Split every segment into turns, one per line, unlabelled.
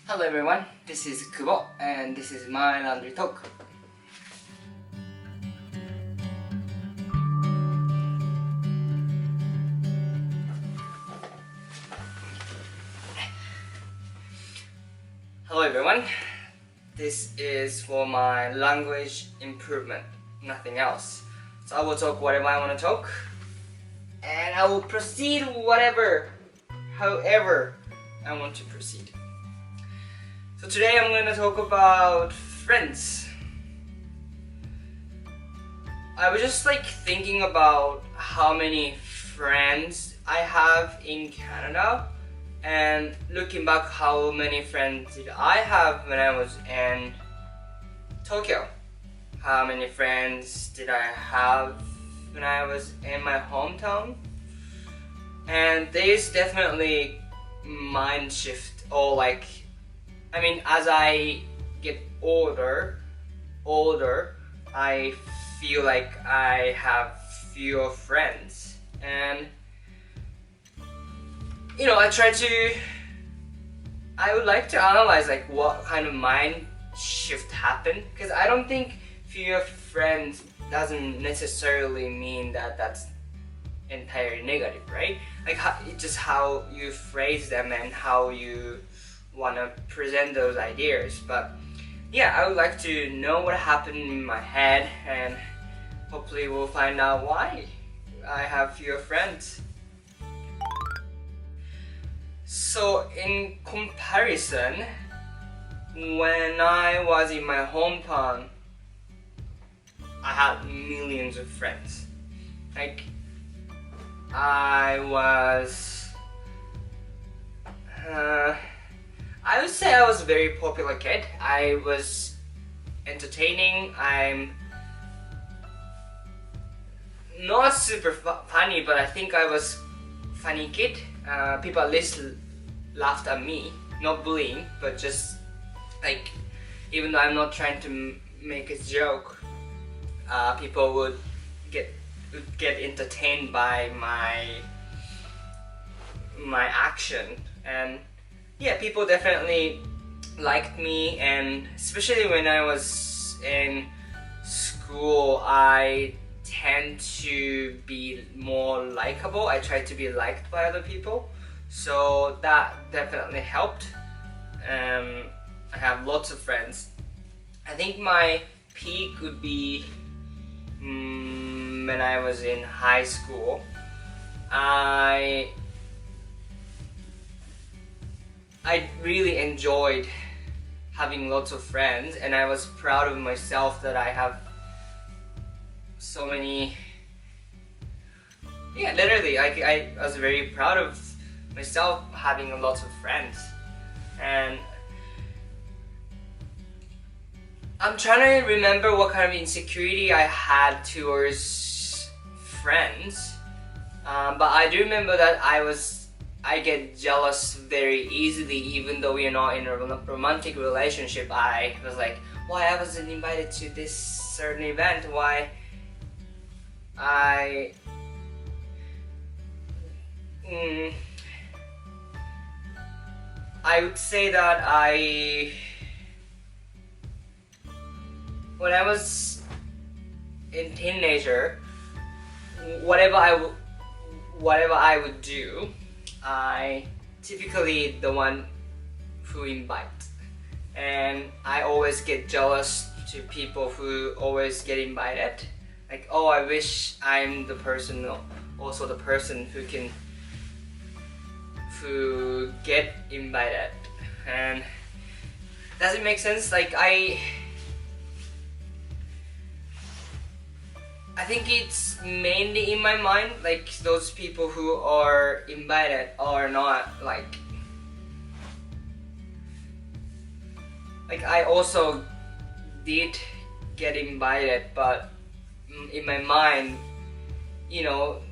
Hello everyone, this is Kubo and this is my laundry talk. Hello everyone, this is for my language improvement, nothing else. So I will talk whatever I want to talk and I will proceed however I want to proceed. So today I'm going to talk about friends. I was just thinking about how many friends I have in Canada and looking back how many friends did I have when I was in Tokyo. How many friends did I have when I was in my hometown? And there's definitely mind shift or as I get older, I feel like I have fewer friends. And I would like to analyze what kind of mind shift happened, because I don't think fewer friends doesn't necessarily mean that that's entirely negative, right? It's just how you phrase them and how you want to present those ideas. But yeah, I would like to know what happened in my head, and hopefully we'll find out why I have fewer friends. So in comparison, when I was in my hometown, I had millions of friends. I would say I was a very popular kid. I was entertaining. I'm not super funny, but I think I was funny kid. People at least laughed at me, not bullying, but just even though I'm not trying to make a joke, people would get entertained by my action. And yeah, people definitely liked me, and especially when I was in school, I tend to be more likable. I try to be liked by other people, so that definitely helped. I have lots of friends. I think my peak would be when I was in high school. I really enjoyed having lots of friends, and I was proud of myself that I have so many. Yeah, literally, I was very proud of myself having lots of friends. And I'm trying to remember what kind of insecurity I had towards friends, but I do remember that I get jealous very easily. Even though we're not in a romantic relationship, I was like, why I wasn't invited to this certain event? Why I would say that when I was in teenager, whatever I would do, I typically the one who invite, and I always get jealous to people who always get invited. Oh, I wish I'm the person, also the person who get invited. And does it make sense? I think it's mainly in my mind, those people who are invited are not I also did get invited, but in my mind,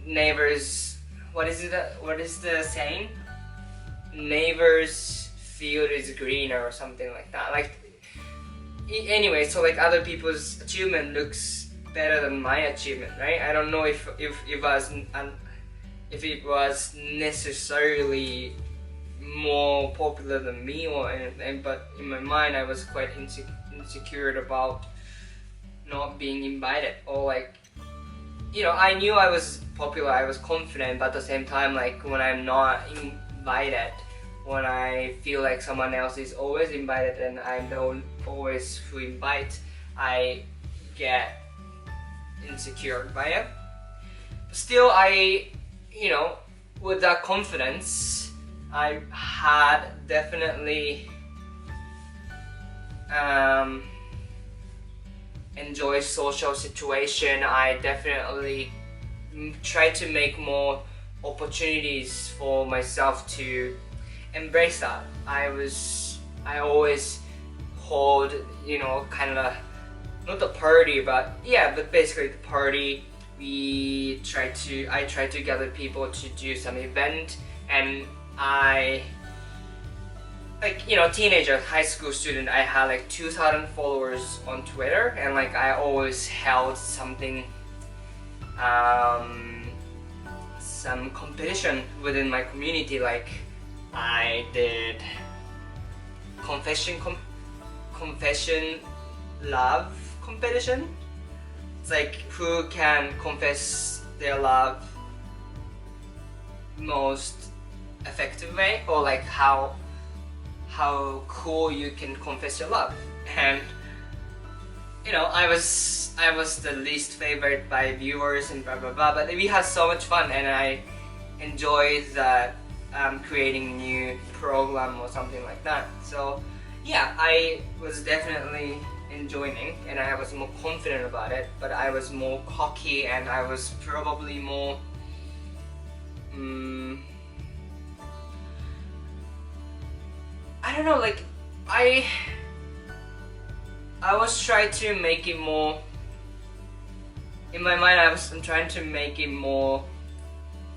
neighbors, what is the saying? Neighbors field is greener or something like that. Anyway, so other people's achievement looks better than my achievement, right? I don't know if I was if it was necessarily more popular than me or anything, but in my mind I was quite insecure about not being invited, or like, you know, I knew I was popular, I was confident, but at the same time, like when I'm not invited, when I feel like someone else is always invited and I'm the one always who invite, I get insecure by it. Still, I, you know, with that confidence, I had definitely enjoy social situation. I definitely try to make more opportunities for myself to embrace that. I always hold, you know, kind of not the party, but yeah, but basically the party. I try to gather people to do some event, and I, like, you know, teenager, high school student, I had like 2,000 followers on Twitter, and like I always held something, some competition within my community. Like I did confession love competition. It's like who can confess their love most effective way, or like how cool you can confess your love. And you know, I was the least favorite by viewers and blah blah blah, but we had so much fun, and I enjoyed that, creating new program or something like that. So yeah, I was definitely enjoying, and I was more confident about it, but I was more cocky, and I was probably more I don't know, like I was trying to make it more, in my mind I'm trying to make it more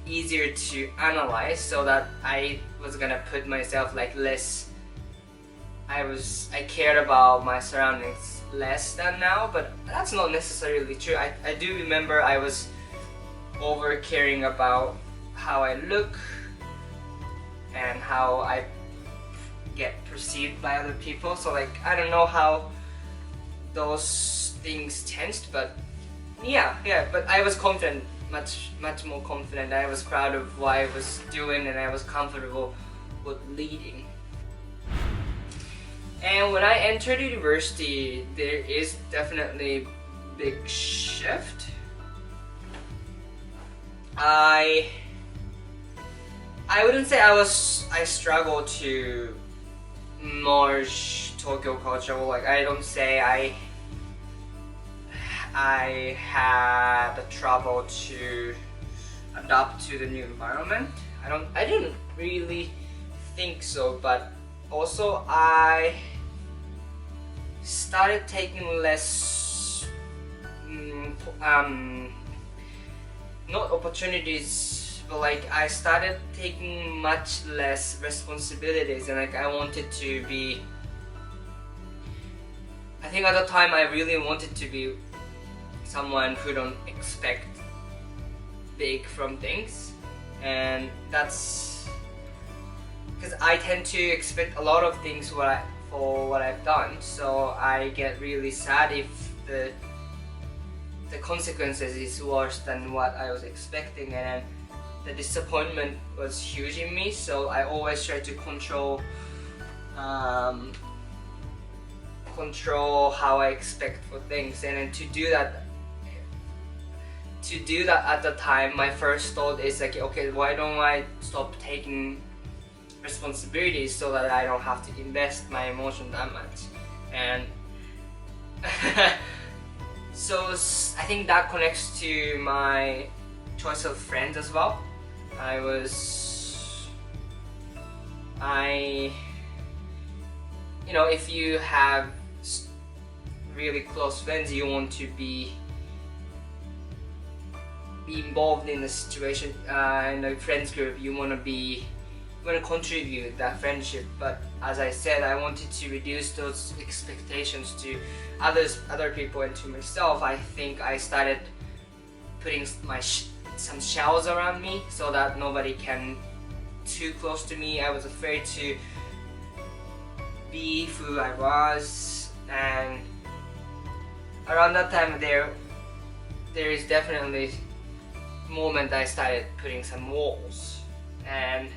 easier to analyze, so that I was gonna put myself like less, I cared about my surroundings less than now, but that's not necessarily true. I do remember I was over caring about how I look and how I get perceived by other people. So like, I don't know how those things changed, but yeah, but I was confident, much more confident. I was proud of what I was doing, and I was comfortable with leading. And when I entered university, there is definitely big shift. I wouldn't say I struggled to merge Tokyo culture. Like, I don't say I had the trouble to adapt to the new environment. I didn't really think so, but also I started taking less not opportunities, but like I started taking much less responsibilities, and like I wanted to be, I think at the time I really wanted to be someone who don't expect big from things, and that's because I tend to expect a lot of things for what I've done, so I get really sad if the consequences is worse than what I was expecting, and the disappointment was huge in me. So I always try to control how I expect for things, and then to do that at the time, my first thought is like, okay, why don't I stop taking responsibilities so that I don't have to invest my emotion that much? And so I think that connects to my choice of friends as well. You know, if you have really close friends, you want to be involved in the situation, in a friends group. You want to contribute that friendship. But as I said, I wanted to reduce those expectations to other people and to myself. I think I started putting some shells around me so that nobody can too close to me. I was afraid to be who I was, and around that time there is definitely moment I started putting some walls. And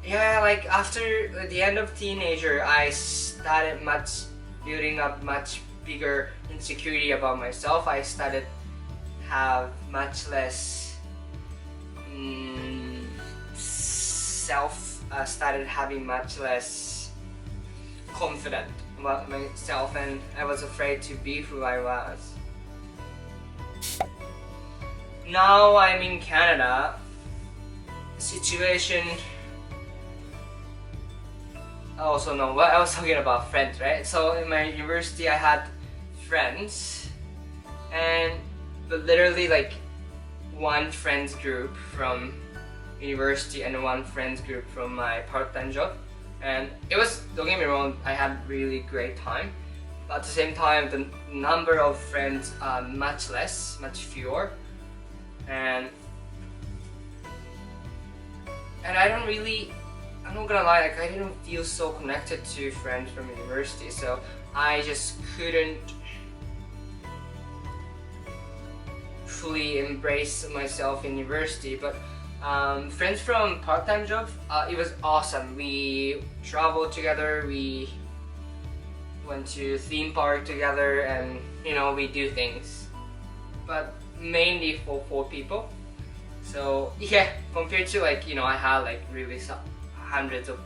yeah, like after the end of teenager, I started building up much bigger insecurity about myself. I started have much less started having much less confident about myself, and I was afraid to be who I was. Now I'm in Canada. Situation. Also, no, what I was talking about friends, right? So in my university, I had friends, but literally like one friends group from university and one friends group from my part-time job, and it was, don't get me wrong, I had really great time, but at the same time the number of friends are much less, much fewer, and I'm not gonna lie, like I didn't feel so connected to friends from university, so I just couldn't fully embrace myself in university. But friends from part-time job, it was awesome. We traveled together, we went to theme park together, and we do things, but mainly for 4 people. So yeah, compared to like I had like really hundreds of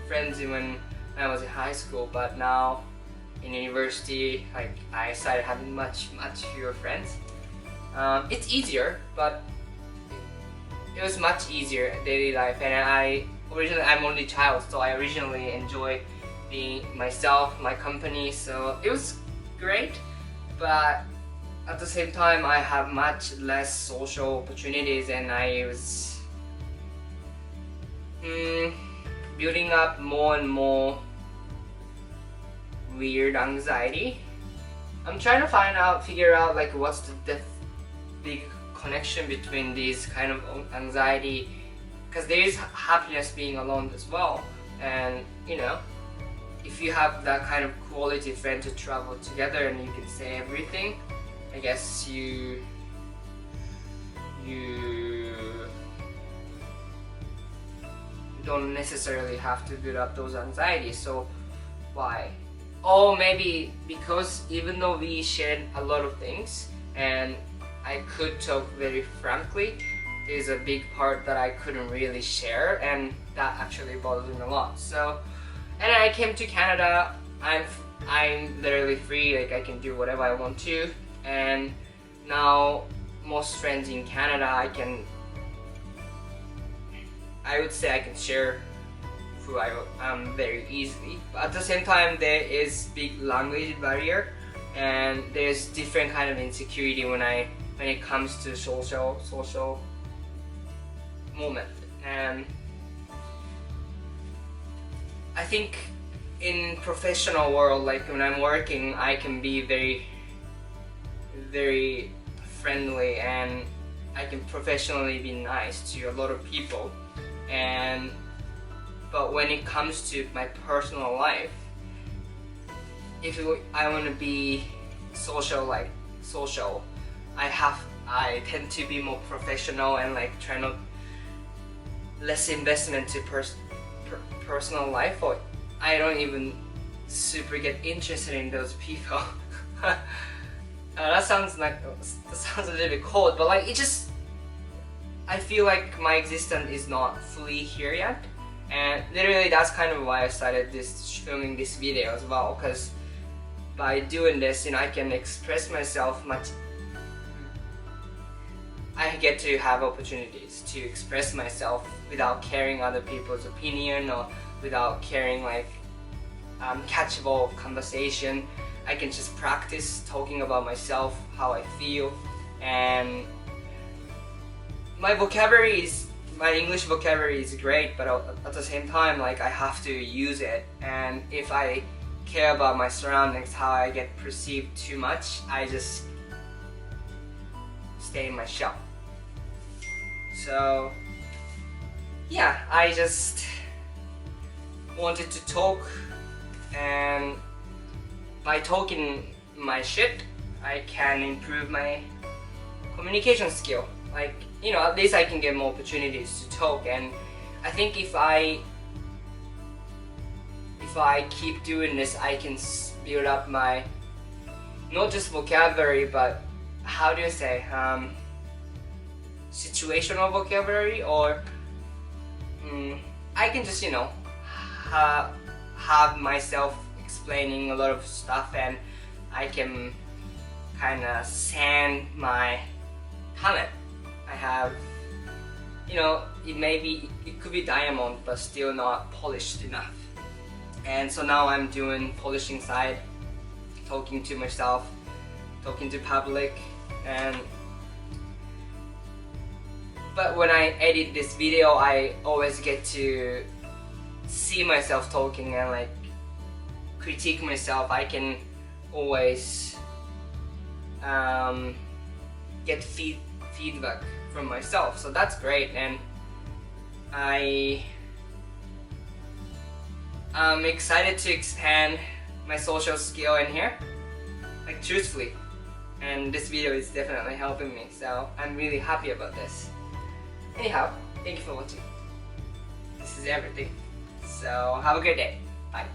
friends when I was in high school, but now in university, like I started having much fewer friends. It's easier, but it was much easier daily life, and I'm only child, so I originally enjoy being myself, my company, so it was great. But at the same time, I have much less social opportunities, and I was building up more and more weird anxiety. I'm trying to figure out like what's the big connection between these kind of anxiety, because there is happiness being alone as well, and if you have that kind of quality friend to travel together and you can say everything, I guess you don't necessarily have to build up those anxieties. So why? Or maybe because even though we shared a lot of things and I could talk very frankly, there's a big part that I couldn't really share, and that actually bothers me a lot. So, and I came to Canada, I'm literally free, like I can do whatever I want to, and now most friends in Canada I would say I can share who I am very easily. But at the same time, there is big language barrier, and there's different kind of insecurity when it comes to social moment. And I think in professional world, like when I'm working, I can be very very friendly, and I can professionally be nice to a lot of people. But when it comes to my personal life, I want to be social, I tend to be more professional and like try not less investment to personal life, or I don't even super get interested in those people. That sounds a little bit cold, but like I feel like my existence is not fully here yet, and literally that's kind of why I started filming this video as well, because by doing this, I can express myself much. I get to have opportunities to express myself without caring other people's opinion, or without caring catchable conversation. I can just practice talking about myself, how I feel, and my English vocabulary is great, but at the same time, like I have to use it. And if I care about my surroundings, how I get perceived too much, stay in my shell. So yeah, I just wanted to talk, and by talking my shit, I can improve my communication skill. Like, you know, at least I can get more opportunities to talk. And I think if I keep doing this, I can build up my, not just vocabulary, but how do you say, situational vocabulary, or I can just, you know, have myself explaining a lot of stuff, and I can kind of sand my talent. I have, you know, it could be diamond, but still not polished enough. And so now I'm doing polishing side, talking to myself, talking to public, but when I edit this video, I always get to see myself talking and like critique myself. I can always get feedback from myself, so that's great. And I'm excited to expand my social skill in here, like truthfully, and this video is definitely helping me, so I'm really happy about this. Anyhow, thank you for watching. This is everything, so have a great day. Bye.